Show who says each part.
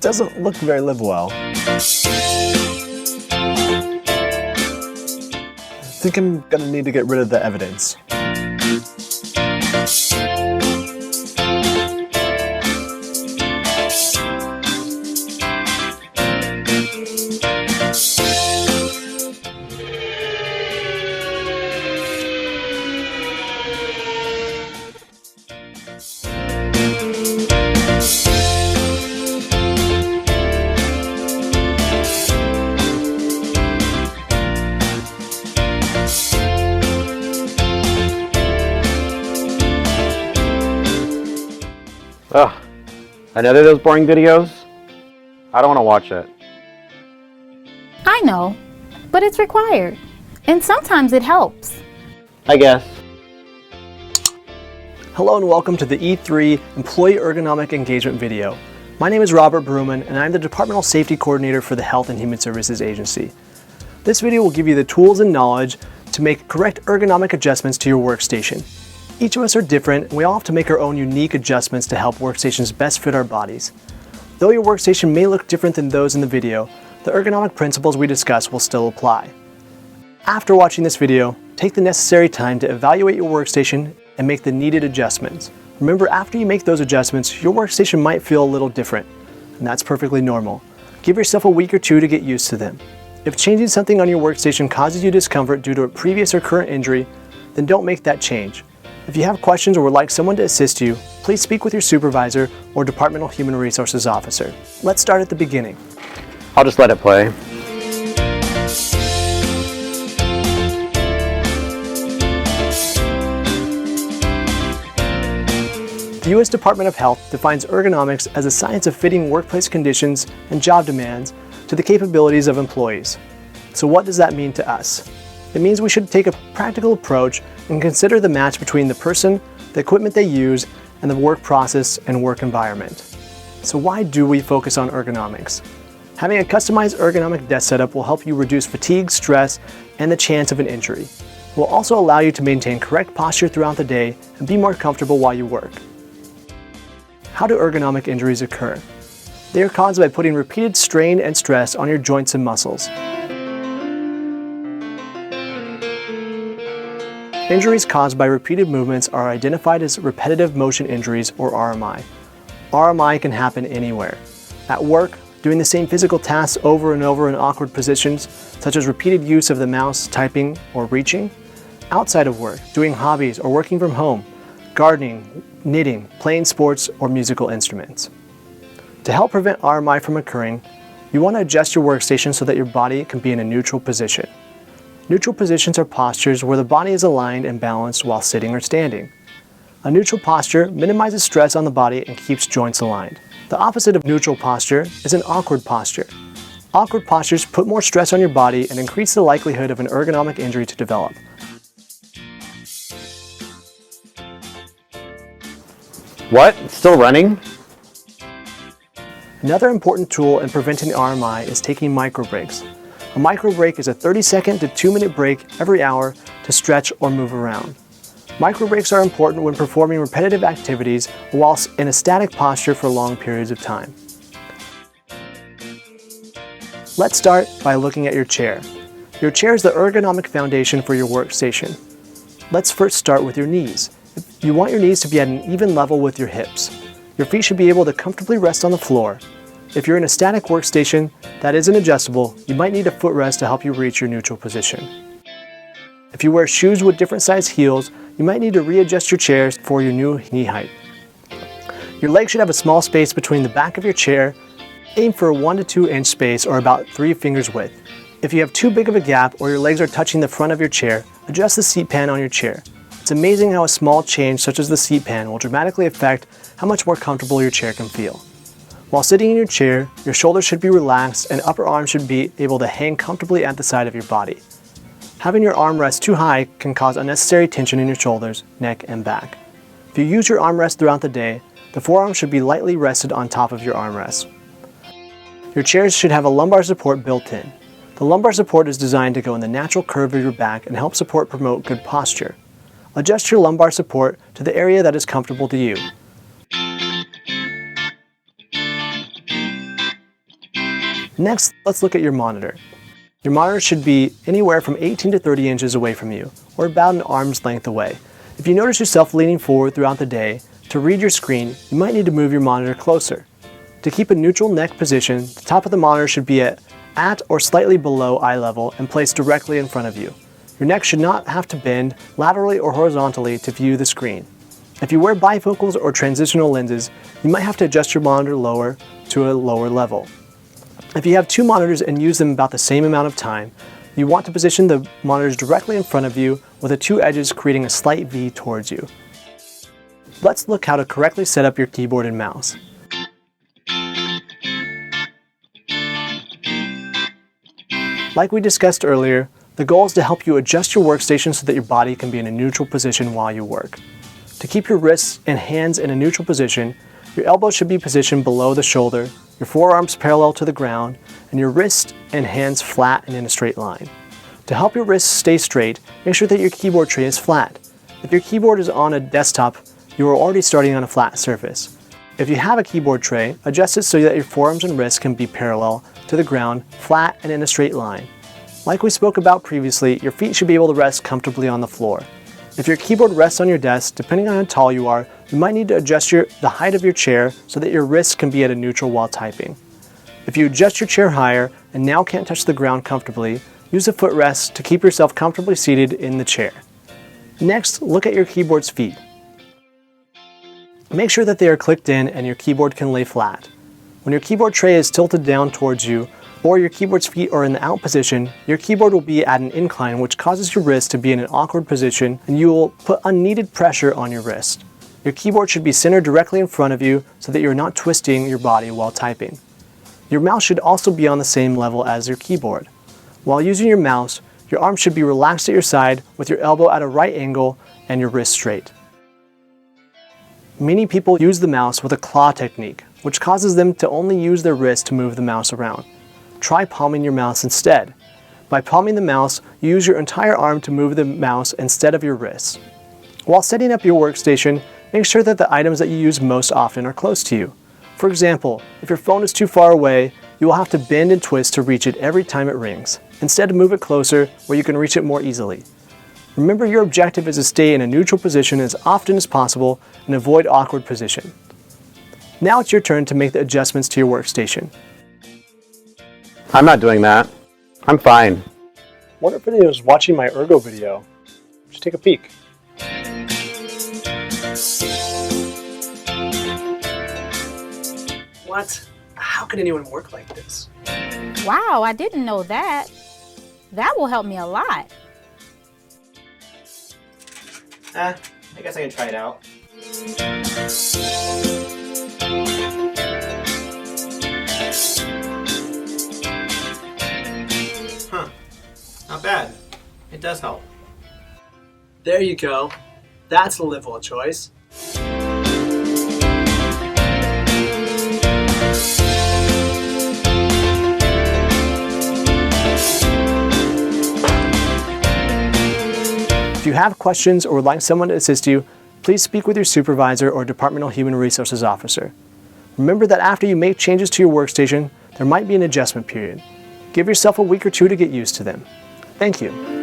Speaker 1: doesn't look very live well. I think I'm gonna need to get rid of the evidence.
Speaker 2: Ugh, another of those boring videos? I don't want to watch it.
Speaker 3: I know, but it's required. And sometimes it helps.
Speaker 2: I guess.
Speaker 1: Hello and welcome to the E3 Employee Ergonomic Engagement video. My name is Robert Bruman and I'm the Departmental Safety Coordinator for the Health and Human Services Agency. This video will give you the tools and knowledge to make correct ergonomic adjustments to your workstation. Each of us are different, and we all have to make our own unique adjustments to help workstations best fit our bodies. Though your workstation may look different than those in the video, the ergonomic principles we discuss will still apply. After watching this video, take the necessary time to evaluate your workstation and make the needed adjustments. Remember, after you make those adjustments, your workstation might feel a little different, and that's perfectly normal. Give yourself a week or two to get used to them. If changing something on your workstation causes you discomfort due to a previous or current injury, then don't make that change. If you have questions or would like someone to assist you, please speak with your supervisor or Departmental Human Resources officer. Let's start at the beginning.
Speaker 2: I'll just let it play.
Speaker 1: The U.S. Department of Health defines ergonomics as a science of fitting workplace conditions and job demands to the capabilities of employees. So what does that mean to us? It means we should take a practical approach and consider the match between the person, the equipment they use, and the work process and work environment. So why do we focus on ergonomics? Having a customized ergonomic desk setup will help you reduce fatigue, stress, and the chance of an injury. It will also allow you to maintain correct posture throughout the day and be more comfortable while you work. How do ergonomic injuries occur? They are caused by putting repeated strain and stress on your joints and muscles. Injuries caused by repeated movements are identified as repetitive motion injuries, or RMI. RMI can happen anywhere. At work, doing the same physical tasks over and over in awkward positions, such as repeated use of the mouse, typing, or reaching. Outside of work, doing hobbies or working from home, gardening, knitting, playing sports, or musical instruments. To help prevent RMI from occurring, you want to adjust your workstation so that your body can be in a neutral position. Neutral positions are postures where the body is aligned and balanced while sitting or standing. A neutral posture minimizes stress on the body and keeps joints aligned. The opposite of neutral posture is an awkward posture. Awkward postures put more stress on your body and increase the likelihood of an ergonomic injury to develop.
Speaker 2: What? It's still running?
Speaker 1: Another important tool in preventing RMI is taking micro breaks. A micro break is a 30-second to 2-minute break every hour to stretch or move around. Micro breaks are important when performing repetitive activities whilst in a static posture for long periods of time. Let's start by looking at your chair. Your chair is the ergonomic foundation for your workstation. Let's first start with your knees. You want your knees to be at an even level with your hips. Your feet should be able to comfortably rest on the floor. If you're in a static workstation that isn't adjustable, you might need a footrest to help you reach your neutral position. If you wear shoes with different size heels, you might need to readjust your chairs for your new knee height. Your legs should have a small space between the back of your chair. Aim for a 1 to 2 inch space or about 3 fingers width. If you have too big of a gap or your legs are touching the front of your chair, adjust the seat pan on your chair. It's amazing how a small change such as the seat pan will dramatically affect how much more comfortable your chair can feel. While sitting in your chair, your shoulders should be relaxed and upper arms should be able to hang comfortably at the side of your body. Having your armrest too high can cause unnecessary tension in your shoulders, neck, and back. If you use your armrest throughout the day, the forearm should be lightly rested on top of your armrest. Your chairs should have a lumbar support built in. The lumbar support is designed to go in the natural curve of your back and help promote good posture. Adjust your lumbar support to the area that is comfortable to you. Next, let's look at your monitor. Your monitor should be anywhere from 18 to 30 inches away from you, or about an arm's length away. If you notice yourself leaning forward throughout the day to read your screen, you might need to move your monitor closer. To keep a neutral neck position, the top of the monitor should be at or slightly below eye level and placed directly in front of you. Your neck should not have to bend laterally or horizontally to view the screen. If you wear bifocals or transitional lenses, you might have to adjust your monitor lower to a lower level. If you have two monitors and use them about the same amount of time, you want to position the monitors directly in front of you with the two edges creating a slight V towards you. Let's look how to correctly set up your keyboard and mouse. Like we discussed earlier, the goal is to help you adjust your workstation so that your body can be in a neutral position while you work. To keep your wrists and hands in a neutral position, your elbows should be positioned below the shoulder, your forearms parallel to the ground, and your wrists and hands flat and in a straight line. To help your wrists stay straight, make sure that your keyboard tray is flat. If your keyboard is on a desktop, you are already starting on a flat surface. If you have a keyboard tray, adjust it so that your forearms and wrists can be parallel to the ground, flat and in a straight line. Like we spoke about previously, your feet should be able to rest comfortably on the floor. If your keyboard rests on your desk, depending on how tall you are, you might need to adjust the height of your chair so that your wrists can be at a neutral while typing. If you adjust your chair higher and now can't touch the ground comfortably, use a footrest to keep yourself comfortably seated in the chair. Next, look at your keyboard's feet. Make sure that they are clicked in and your keyboard can lay flat. When your keyboard tray is tilted down towards you, or your keyboard's feet are in the out position, your keyboard will be at an incline, which causes your wrist to be in an awkward position and you will put unneeded pressure on your wrist. Your keyboard should be centered directly in front of you so that you're not twisting your body while typing. Your mouse should also be on the same level as your keyboard. While using your mouse, your arm should be relaxed at your side with your elbow at a right angle and your wrist straight. Many people use the mouse with a claw technique, which causes them to only use their wrist to move the mouse around. Try palming your mouse instead. By palming the mouse, you use your entire arm to move the mouse instead of your wrists. While setting up your workstation, make sure that the items that you use most often are close to you. For example, if your phone is too far away, you will have to bend and twist to reach it every time it rings. Instead, move it closer where you can reach it more easily. Remember, your objective is to stay in a neutral position as often as possible and avoid awkward position. Now it's your turn to make the adjustments to your workstation.
Speaker 2: I'm not doing that. I'm fine.
Speaker 1: Wonder if anyone is watching my Ergo video. Just take a peek. What? How can anyone work like this?
Speaker 3: Wow, I didn't know that. That will help me a lot.
Speaker 1: I guess I can try it out. Not bad. It does help. There you go. That's the livable choice. If you have questions or would like someone to assist you, please speak with your supervisor or departmental human resources officer. Remember that after you make changes to your workstation, there might be an adjustment period. Give yourself a week or two to get used to them. Thank you.